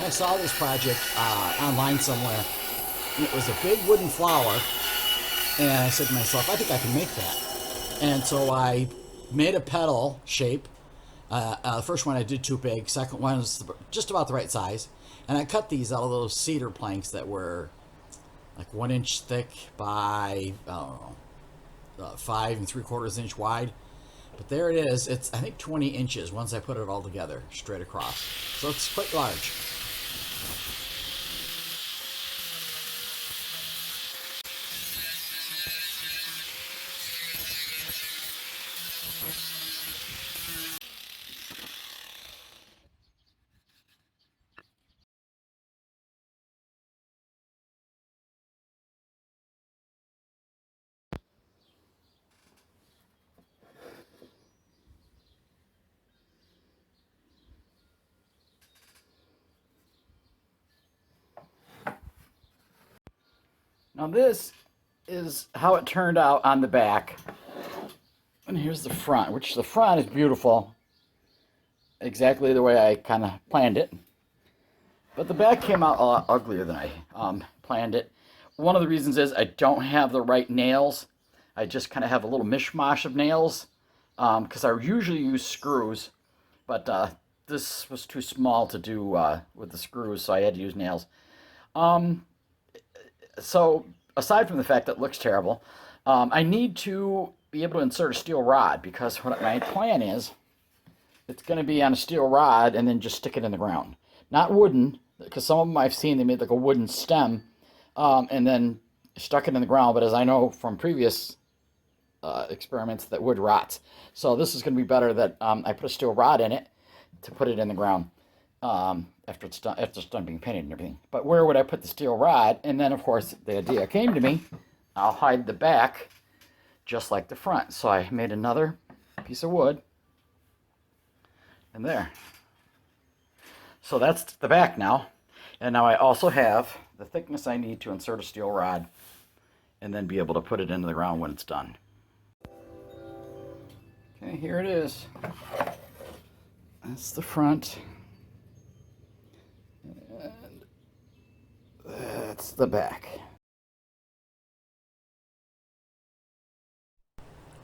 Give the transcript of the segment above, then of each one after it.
I saw this project online somewhere, and it was a big wooden flower, and I said to myself, I think I can make that. And so I made a petal shape. The first one I did too big. Second one was just about the right size. And I cut these out of those cedar planks that were like 1 inch thick by, I don't know, 5 3/4 inch wide. But there it is. It's, I think, 20 inches once I put it all together, straight across. So it's quite large. Now this is how it turned out on the back. And here's the front, which the front is beautiful. Exactly the way I kind of planned it. But the back came out a lot uglier than I planned it. One of the reasons is I don't have the right nails. I just kind of have a little mishmash of nails because I usually use screws. But this was too small to do with the screws, so I had to use nails. So aside from the fact that it looks terrible, I need to be able to insert a steel rod because what my plan is, it's going to be on a steel rod and then just stick it in the ground. Not wooden, because some of them I've seen, they made like a wooden stem and then stuck it in the ground. But as I know from previous experiments, that wood rots. So this is going to be better that I put a steel rod in it to put it in the ground. After it's done being painted and everything. But where would I put the steel rod? And then, of course, the idea came to me, I'll hide the back just like the front. So I made another piece of wood, and there. So that's the back now. And now I also have the thickness I need to insert a steel rod and then be able to put it into the ground when it's done. Okay, here it is. That's the front. And that's the back.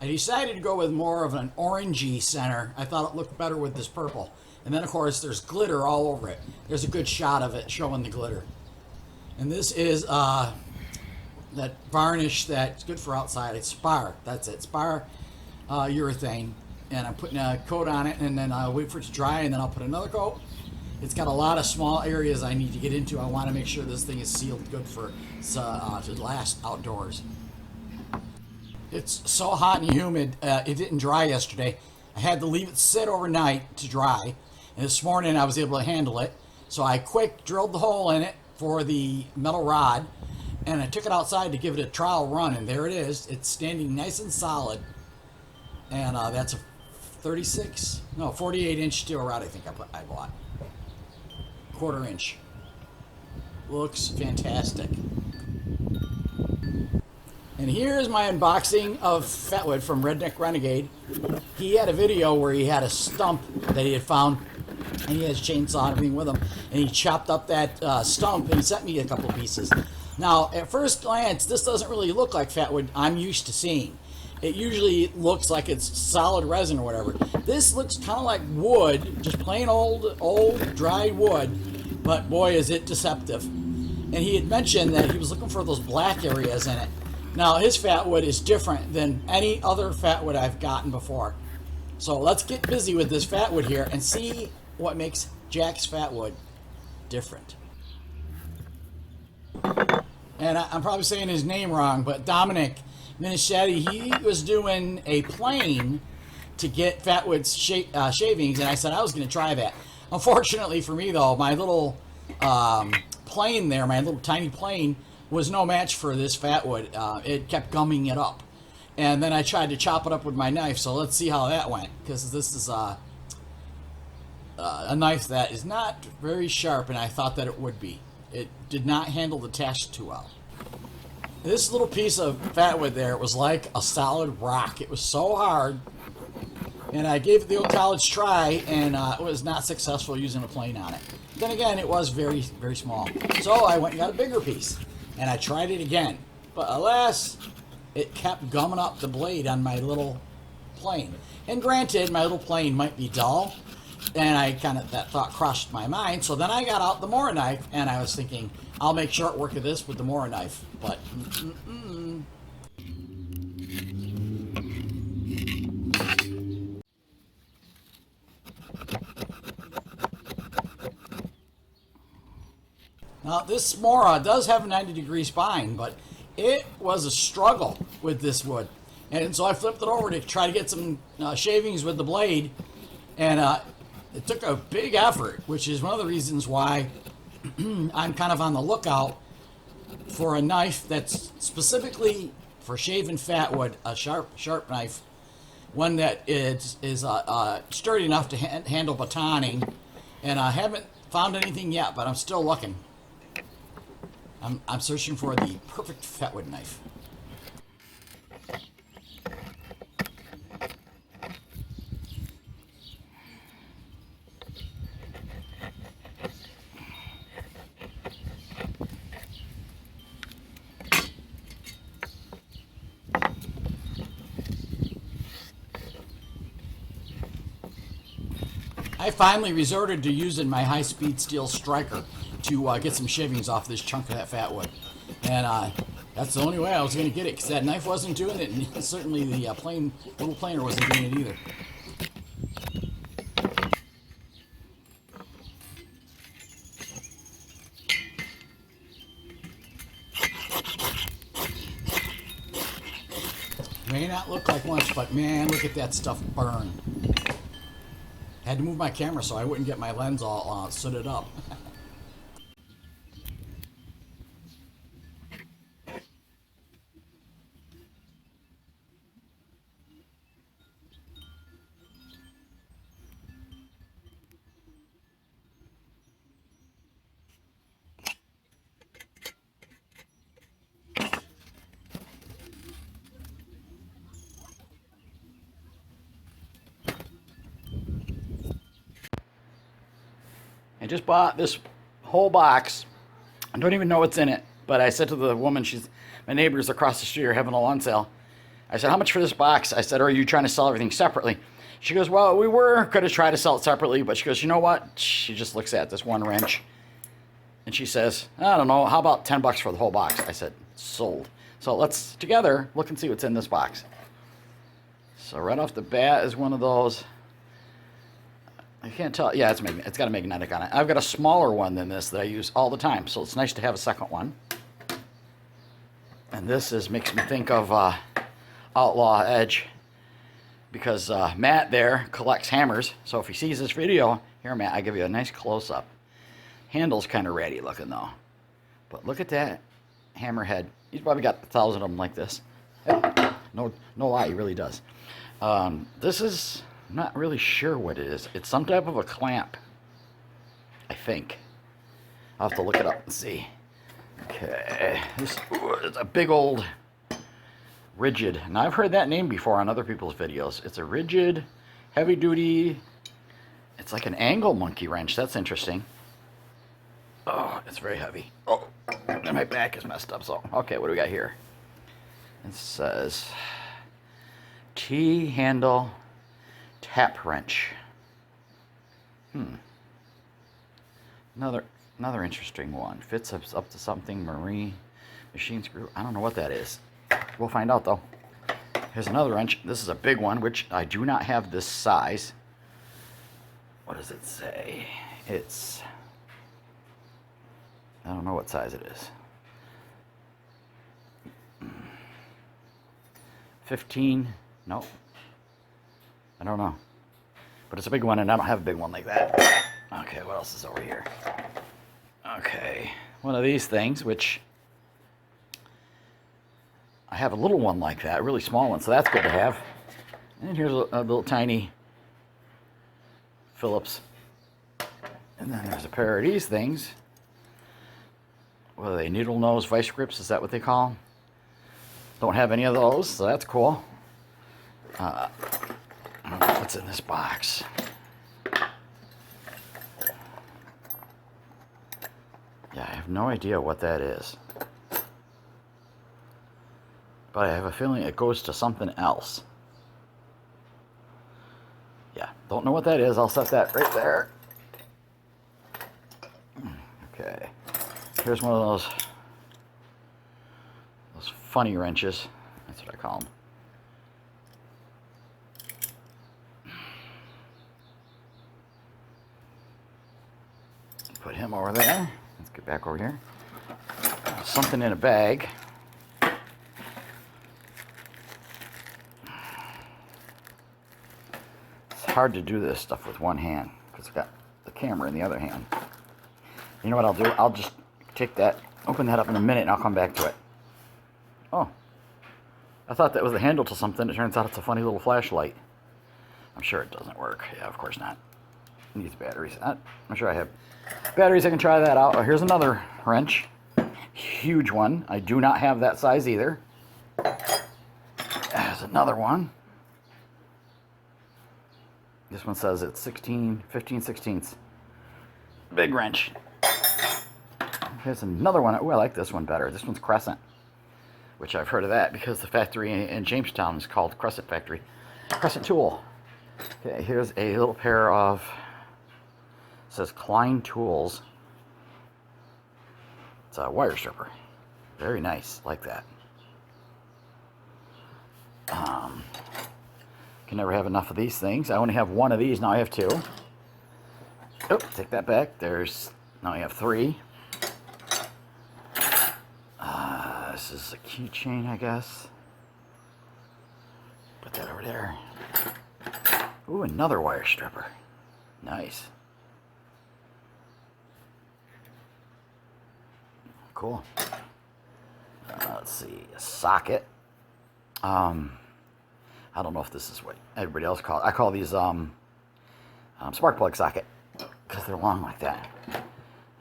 I decided to go with more of an orangey center. I thought it looked better with this purple. And then, of course, there's glitter all over it. There's a good shot of it showing the glitter. And this is that varnish that's good for outside. It's Spar. That's it. Spar urethane. And I'm putting a coat on it, and then I'll wait for it to dry, and then I'll put another coat. It's got a lot of small areas I need to get into. I want to make sure this thing is sealed good for to last outdoors. It's so hot and humid. It didn't dry yesterday. I had to leave it sit overnight to dry. And this morning I was able to handle it. So I quick drilled the hole in it for the metal rod. And I took it outside to give it a trial run. And there it is. It's standing nice and solid. And that's a 48 inch steel rod I think I bought. 1/4 inch. Looks fantastic. And here's my unboxing of fatwood from Redneck Renegade. He had a video where he had a stump that he had found, and he has a chainsaw and everything with him, and he chopped up that stump and he sent me a couple pieces. Now, at first glance, this doesn't really look like fatwood I'm used to seeing. It usually looks like it's solid resin or whatever. This looks kind of like wood, just plain old dried wood, but boy is it deceptive. And he had mentioned that he was looking for those black areas in it. Now his fatwood is different than any other fatwood I've gotten before. So let's get busy with this fatwood here and see what makes Jack's fatwood different. And I'm probably saying his name wrong, but Dominic Minichetti, he was doing a plane to get fatwood shavings, and I said I was going to try that. Unfortunately for me, though, my little plane there, my little tiny plane, was no match for this fatwood. It kept gumming it up. And then I tried to chop it up with my knife, so let's see how that went, because this is a knife that is not very sharp, and I thought that it would be. It did not handle the task too well. This little piece of fatwood there was like a solid rock. It was so hard, and I gave it the old college try, and it was not successful using a plane on it. Then again, it was very, very small. So I went and got a bigger piece, and I tried it again. But alas, it kept gumming up the blade on my little plane. And granted, my little plane might be dull, and that thought crossed my mind. So then I got out the Mora knife, and I was thinking, I'll make short work of this with the Mora knife. But now, this Mora does have a 90-degree spine, but it was a struggle with this wood. And so I flipped it over to try to get some shavings with the blade, and it took a big effort, which is one of the reasons why I'm kind of on the lookout for a knife that's specifically for shaving fatwood, a sharp knife, one that is sturdy enough to handle batoning. And I haven't found anything yet, but I'm still looking. I'm searching for the perfect fatwood knife. I finally resorted to using my high-speed steel striker to get some shavings off this chunk of that fatwood. And that's the only way I was going to get it, because that knife wasn't doing it, and certainly the little planer wasn't doing it either. May not look like much, but man, look at that stuff burn. Had to move my camera so I wouldn't get my lens all sooted up. I just bought this whole box. I don't even know what's in it, but I said to the woman, my neighbors across the street are having a lawn sale. I said, how much for this box? I said, are you trying to sell everything separately? She goes, well, we were going to try to sell it separately, but she goes, you know what? She just looks at this one wrench, and she says, I don't know, how about 10 bucks for the whole box? I said, sold. So let's together look and see what's in this box. So right off the bat is one of those. I can't tell. Yeah, it's got a magnetic on it. I've got a smaller one than this that I use all the time, so it's nice to have a second one. And this makes me think of Outlaw Edge, because Matt there collects hammers. So if he sees this video, here, Matt, I give you a nice close-up. Handle's kind of ratty looking though, but look at that hammerhead. He's probably got 1,000 of them like this. No lie, he really does. This is. I'm not really sure what it is. It's some type of a clamp, I think. I'll have to look it up and see. Okay, this is a big old rigid. Now I've heard that name before on other people's videos. It's a rigid, heavy duty. It's like an angle monkey wrench. That's interesting. Oh, it's very heavy. Oh, and my back is messed up. So okay, what do we got here? It says T-handle tap wrench. Another interesting one. Fits up to something. Marine machine screw. I don't know what that is. We'll find out though. Here's another wrench. This is a big one, which I do not have this size. What does it say? It's, I don't know what size it is. 15. Nope. I don't know. But it's a big one, and I don't have a big one like that. Okay, what else is over here? Okay, one of these things, which I have a little one like that, a really small one, so that's good to have. And here's a little tiny Phillips. And then there's a pair of these things. What are they, needle nose vice grips? Is that what they call them? Don't have any of those, so that's cool. What's in this box? have no idea what that is. But I have a feeling it goes to something else. Yeah, don't know what that is. I'll set that right there. Okay. Here's one of those funny wrenches. That's what I call them. Put him over there. Let's get back over here. Something in a bag. It's hard to do this stuff with one hand because I've got the camera in the other hand. You know what I'll do? I'll just take that, open that up in a minute, and I'll come back to it. Oh. I thought that was the handle to something. It turns out it's a funny little flashlight. I'm sure it doesn't work. Yeah, of course not. It needs batteries. I'm sure I have batteries. I can try that out. Oh, here's another wrench. Huge one. I do not have that size either. There's another one. This one says it's 15/16. Big wrench. Here's another one. Oh, I like this one better. This one's Crescent, which I've heard of that because the factory in Jamestown is called Crescent Factory. Crescent Tool. Okay, here's a little pair of, it says Klein Tools. It's a wire stripper. Very nice, like that. Can never have enough of these things. I only have one of these, now I have two. Oh, take that back. Now I have three. This is a keychain, I guess. Put that over there. Ooh, another wire stripper. Nice. Cool. Let's see, a socket. I don't know if this is what everybody else calls it. I call these spark plug socket because they're long like that.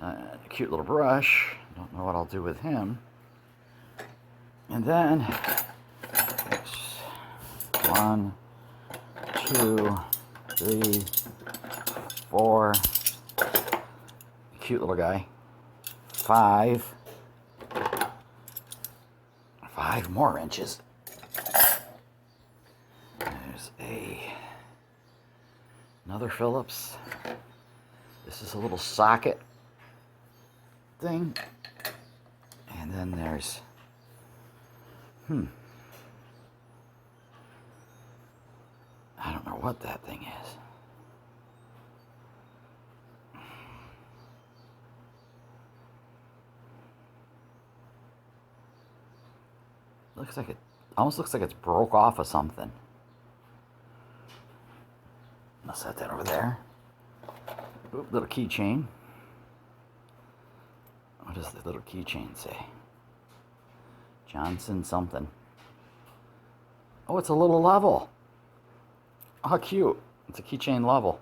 A cute little brush. Don't know what I'll do with him. And then, 1, 2, 3, 4. Cute little guy. 5. 5 more inches. There's another Phillips. This is a little socket thing. And then there's I don't know what that thing is. Looks like it almost looks like it's broke off of something. I'll set that over there. Oop, little keychain. What does the little keychain say? Johnson something. Oh, it's a little level. Oh, how cute. It's a keychain level.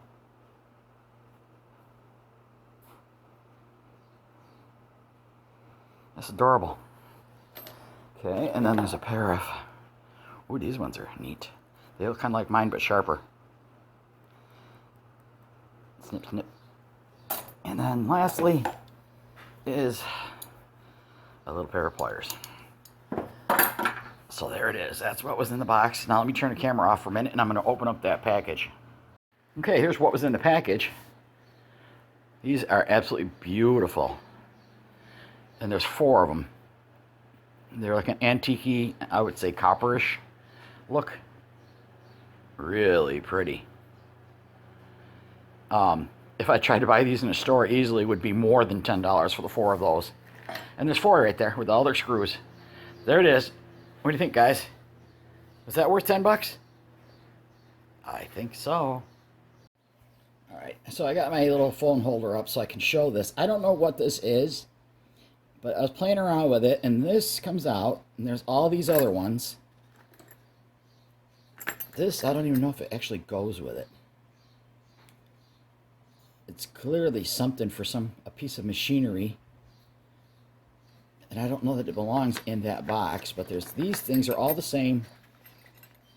That's adorable. Okay, and then there's a pair of... Ooh, these ones are neat. They look kind of like mine, but sharper. Snip, snip. And then lastly is a little pair of pliers. So there it is. That's what was in the box. Now let me turn the camera off for a minute and I'm going to open up that package. Okay, here's what was in the package. These are absolutely beautiful. And there's 4 of them. They're like an antique-y, I would say copperish look. Really pretty. If I tried to buy these in a store, easily would be more than $10 for the 4 of those. And there's 4 right there with all their screws. There it is. What do you think, guys? Was that worth 10 bucks? I think so. Alright, so I got my little phone holder up so I can show this. I don't know what this is, but I was playing around with it, and this comes out, and there's all these other ones. This, I don't even know if it actually goes with it. It's clearly something for a piece of machinery. And I don't know that it belongs in that box, but these things are all the same,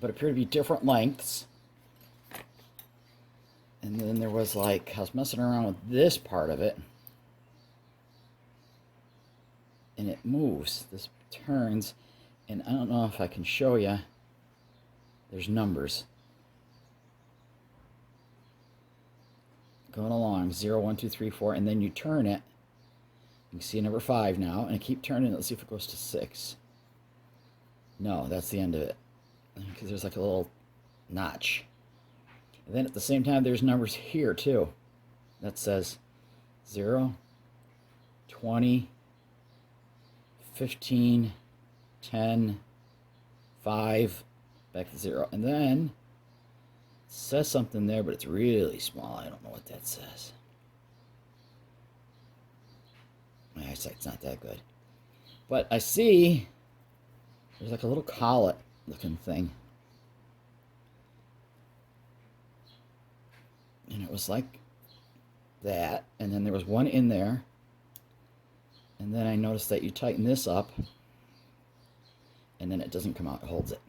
but appear to be different lengths. And then there was like, I was messing around with this part of it. and it moves. This turns, and I don't know if I can show you. There's numbers going along, 0, 1, 2, 3, 4, and then you turn it. You can see number 5 now, and I keep turning it. Let's see if it goes to 6. No, that's the end of it, because there's like a little notch. And then at the same time, there's numbers here too. That says 0, 20, 15, 10, 5, back to 0. And then it says something there, but it's really small. I don't know what that says. My eyesight's not that good. But I see there's like a little collet looking thing. And it was like that. And then there was one in there. And then I noticed that you tighten this up. And then it doesn't come out. It holds it.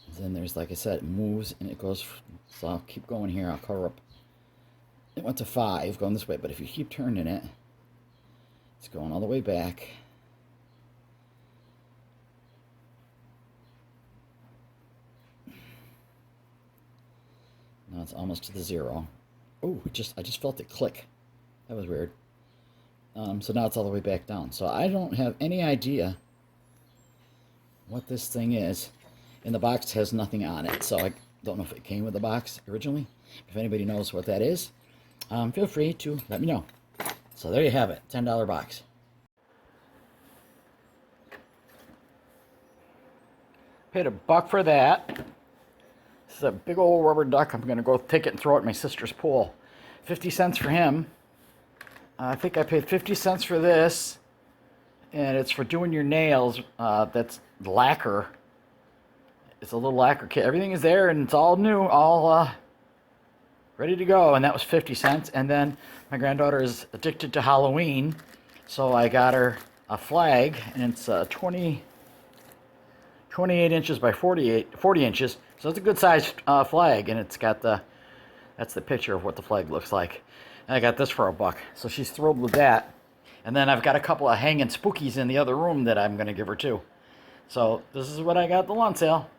And then there's, like I said, it moves and it goes. So I'll keep going here. I'll cover up. It went to 5 going this way. But if you keep turning it, it's going all the way back. Now it's almost to the 0. Oh, I just felt it click. That was weird. So now it's all the way back down. So I don't have any idea what this thing is. And the box has nothing on it. So I don't know if it came with the box originally. If anybody knows what that is, feel free to let me know. So there you have it, $10 box. Paid $1 for that. This is a big old rubber duck. I'm going to go take it and throw it in my sister's pool. 50 cents for him. I think I paid 50 cents for this. And it's for doing your nails. That's lacquer. It's a little lacquer kit. Everything is there and it's all new, all ready to go. And that was 50 cents. And then my granddaughter is addicted to Halloween. So I got her a flag. And it's 28 inches by 40 inches. So it's a good sized flag. And it's got that's the picture of what the flag looks like. And I got this for $1. So she's thrilled with that. And then I've got a couple of hanging spookies in the other room that I'm going to give her too. So this is what I got at the lawn sale.